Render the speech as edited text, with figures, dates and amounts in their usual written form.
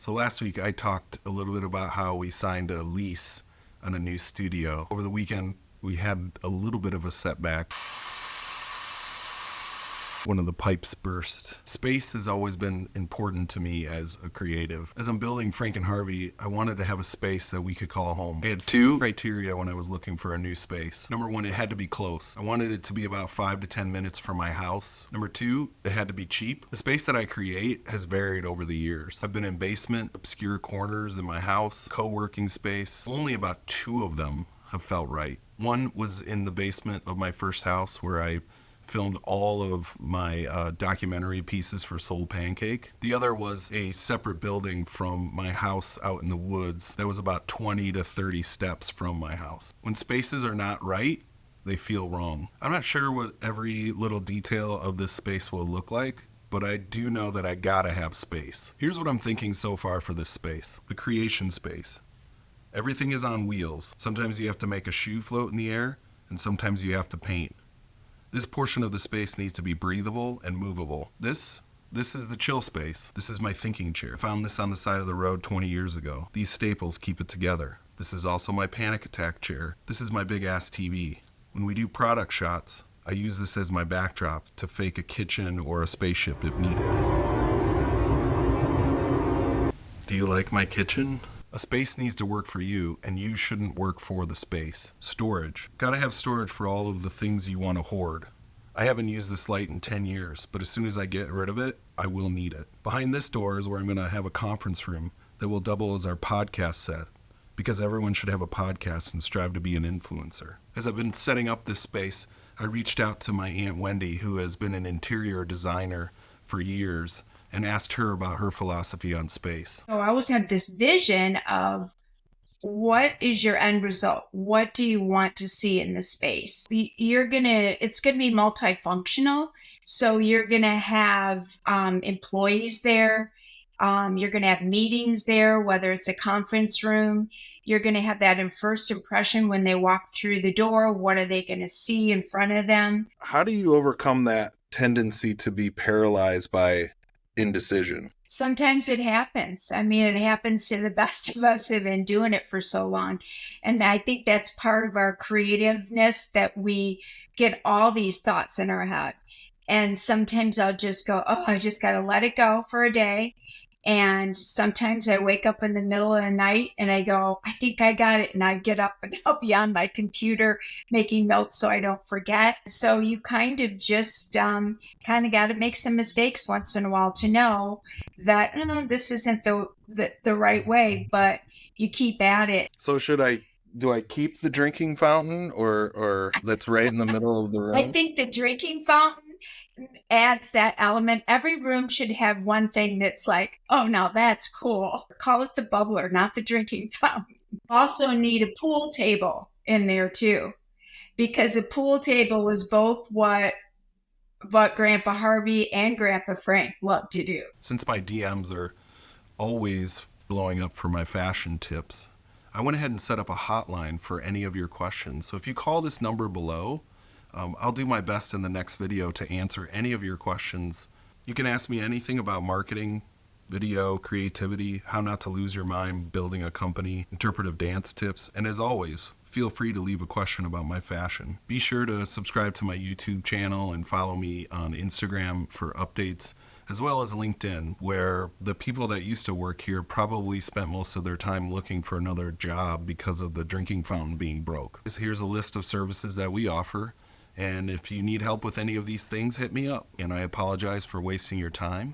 So last week I talked a little bit about how we signed a lease on a new studio. Over the weekend we had a little bit of a setback. One of the pipes burst. Space has always been important to me as a creative. As I'm building Frank and Harvey, I wanted to have a space that we could call home. I had two criteria when I was looking for a new space. Number one, it had to be close. I wanted it to be about 5 to 10 minutes from my house. Number two, it had to be cheap. The space that I create has varied over the years. I've been in basement, obscure corners in my house, co-working space. Only about 2 of them have felt right. One was in the basement of my first house where I filmed all of my documentary pieces for Soul Pancake. The other was a separate building from my house out in the woods that was about 20 to 30 steps from my house. When spaces are not right, they feel wrong. I'm not sure what every little detail of this space will look like, but I do know that I gotta have space. Here's what I'm thinking so far for this space. The creation space. Everything is on wheels. Sometimes you have to make a shoe float in the air, and sometimes you have to paint. This portion of the space needs to be breathable and movable. This is the chill space. This is my thinking chair. I found this on the side of the road 20 years ago. These staples keep it together. This is also my panic attack chair. This is my big ass TV. When we do product shots, I use this as my backdrop to fake a kitchen or a spaceship if needed. Do you like my kitchen? A space needs to work for you, and you shouldn't work for the space. Storage. Gotta have storage for all of the things you want to hoard. I haven't used this light in 10 years, but as soon as I get rid of it, I will need it. Behind this door is where I'm going to have a conference room that will double as our podcast set, because everyone should have a podcast and strive to be an influencer. As I've been setting up this space, I reached out to my Aunt Wendy, who has been an interior designer for years, and asked her about her philosophy on space. So I always had this vision of what is your end result? What do you want to see in the space? It's gonna be multifunctional. So you're gonna have employees there. You're gonna have meetings there, whether it's a conference room. You're gonna have that in first impression when they walk through the door. What are they gonna see in front of them? How do you overcome that tendency to be paralyzed by indecision? Sometimes it happens. I mean, it happens to the best of us who have been doing it for so long. And I think that's part of our creativeness, that we get all these thoughts in our head. And sometimes I'll just go, oh, I just got to let it go for a day. And sometimes I wake up in the middle of the night and I go, I think I got it. And I get up and I'll be on my computer making notes so I don't forget. So you kind of just kind of got to make some mistakes once in a while to know that this isn't the right way, but you keep at it. So do I keep the drinking fountain or that's right in the middle of the room? I think the drinking fountain adds that element. Every room should have one thing that's like, oh, now that's cool. Call it the bubbler, not the drinking fountain. Also need a pool table in there too, because a pool table is both what Grandpa Harvey and Grandpa Frank love to do. Since my DMs are always blowing up for my fashion tips, I went ahead and set up a hotline for any of your questions. So if you call this number below, I'll do my best in the next video to answer any of your questions. You can ask me anything about marketing, video, creativity, how not to lose your mind building a company, interpretive dance tips, and as always, feel free to leave a question about my fashion. Be sure to subscribe to my YouTube channel and follow me on Instagram for updates, as well as LinkedIn, where the people that used to work here probably spent most of their time looking for another job because of the drinking fountain being broke. Here's a list of services that we offer. And if you need help with any of these things, hit me up. And I apologize for wasting your time.